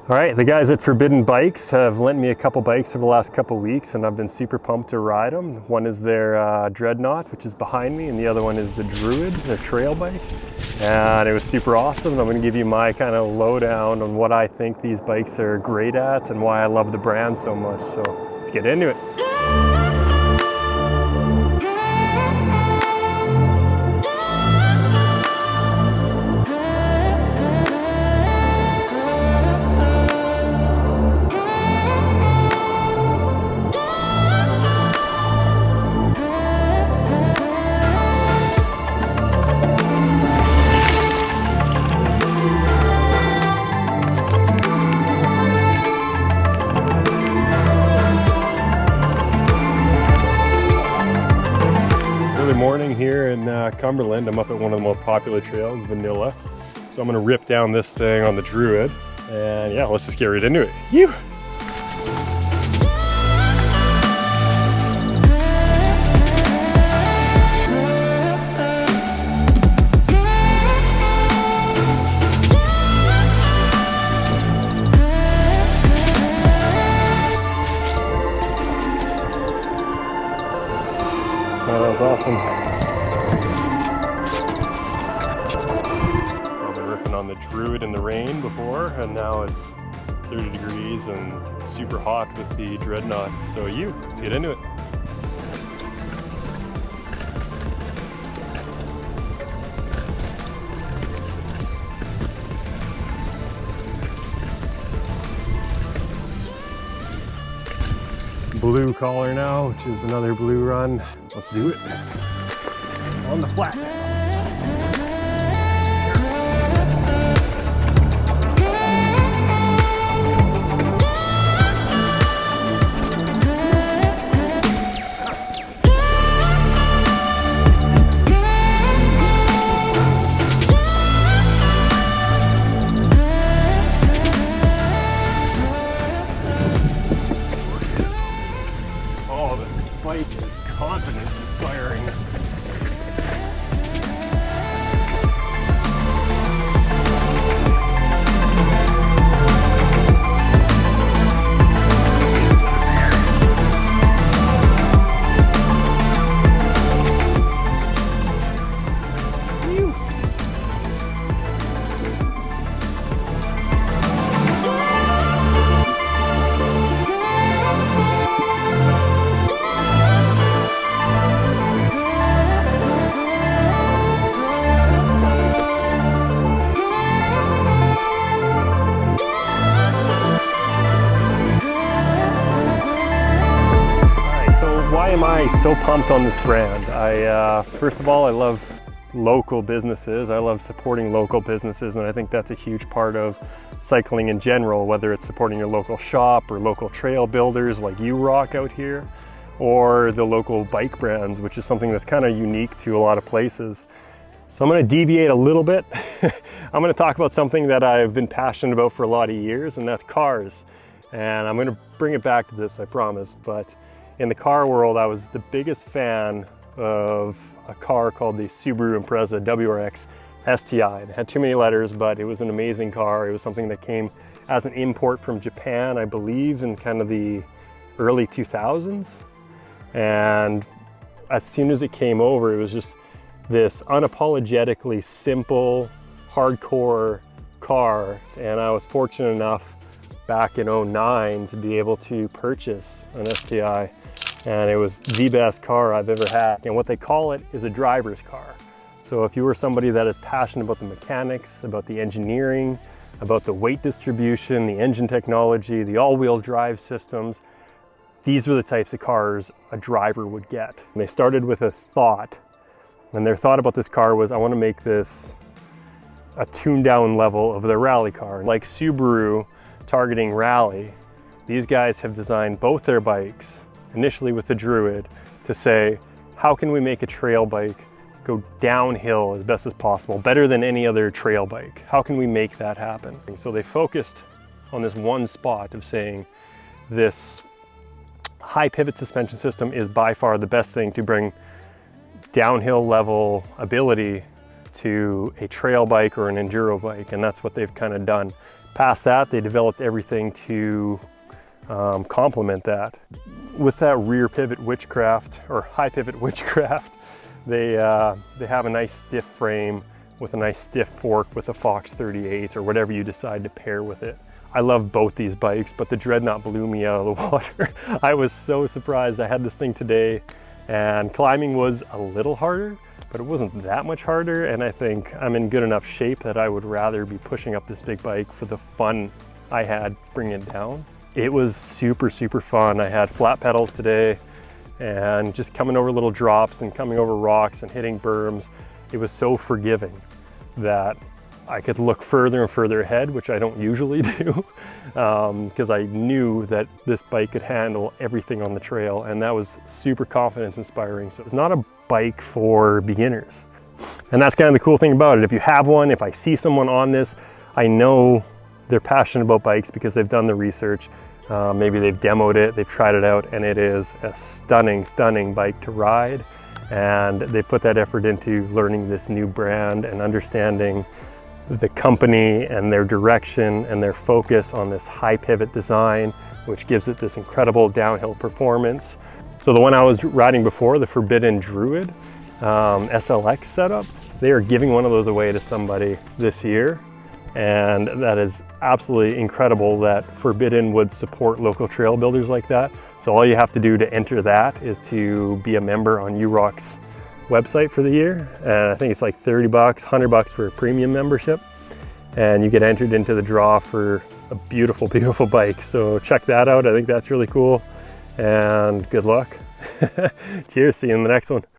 All right, the guys at Forbidden Bikes have lent me a couple bikes over the last couple weeks, and I've been super pumped to ride them. One is their Dreadnought, which is behind me, and the other one is the Druid, their trail bike. And it was super awesome, and I'm gonna give you my kind of lowdown on what I think these bikes are great at and why I love the brand so much. So let's get into it. Morning here in Cumberland. I'm up at one of the most popular trails, Vanilla. So I'm gonna rip down this thing on the Druid, and yeah, let's just get right into it. You. Oh, that was awesome. So I've been ripping on the Druid in the rain before, and now it's 30 degrees and super hot with the Dreadnought. So let's get into it. Blue collar now, which is another blue run. Let's do it. On the flat. Bike is confidence inspiring. Why am I so pumped on this brand? First of all, I love local businesses. I love supporting local businesses, and I think that's a huge part of cycling in general, whether it's supporting your local shop or local trail builders like you rock out here, or the local bike brands, which is something that's kind of unique to a lot of places. So I'm going to deviate a little bit. I'm going to talk about something that I've been passionate about for a lot of years, and that's cars. And I'm going to bring it back to this, I promise. But in the car world, I was the biggest fan of a car called the Subaru Impreza WRX STI. It had too many letters, but it was an amazing car. It was something that came as an import from Japan, I believe, in kind of the early 2000s. And as soon as it came over, it was just this unapologetically simple, hardcore car. And I was fortunate enough back in 2009 to be able to purchase an STI. And it was the best car I've ever had. And what they call it is a driver's car. So if you were somebody that is passionate about the mechanics, about the engineering, about the weight distribution, the engine technology, the all-wheel drive systems, these were the types of cars a driver would get. And they started with a thought, and their thought about this car was, I want to make this a tuned down level of their rally car. Like Subaru targeting rally, these guys have designed both their bikes initially with the Druid to say, how can we make a trail bike go downhill as best as possible, better than any other trail bike? How can we make that happen? And so they focused on this one spot of saying this high pivot suspension system is by far the best thing to bring downhill level ability to a trail bike or an enduro bike, and that's what they've kind of done. Past that, they developed everything to complement that. With that rear pivot witchcraft, or high pivot witchcraft, they have a nice stiff frame with a nice stiff fork with a Fox 38 or whatever you decide to pair with it. I love both these bikes, but the Dreadnought blew me out of the water. I was so surprised. I had this thing today, and climbing was a little harder, but it wasn't that much harder, and I think I'm in good enough shape that I would rather be pushing up this big bike for the fun I had bringing it down. It was super, super fun. I had flat pedals today, and just coming over little drops and coming over rocks and hitting berms. It was so forgiving that I could look further and further ahead, which I don't usually do, because I knew that this bike could handle everything on the trail, and that was super confidence inspiring. So it's not a bike for beginners. And that's kind of the cool thing about it. If you have one, if I see someone on this, I know they're passionate about bikes because they've done the research. Maybe they've demoed it, they've tried it out, and it is a stunning, stunning bike to ride. And they put that effort into learning this new brand and understanding the company and their direction and their focus on this high pivot design, which gives it this incredible downhill performance. So the one I was riding before, the Forbidden Druid SLX setup, they are giving one of those away to somebody this year. And that is absolutely incredible that Forbidden would support local trail builders like that. So all you have to do to enter that is to be a member on WRX website for the year. And I think it's like 30 bucks, 100 bucks for a premium membership. And you get entered into the draw for a beautiful, beautiful bike. So check that out. I think that's really cool. And good luck. Cheers, see you in the next one.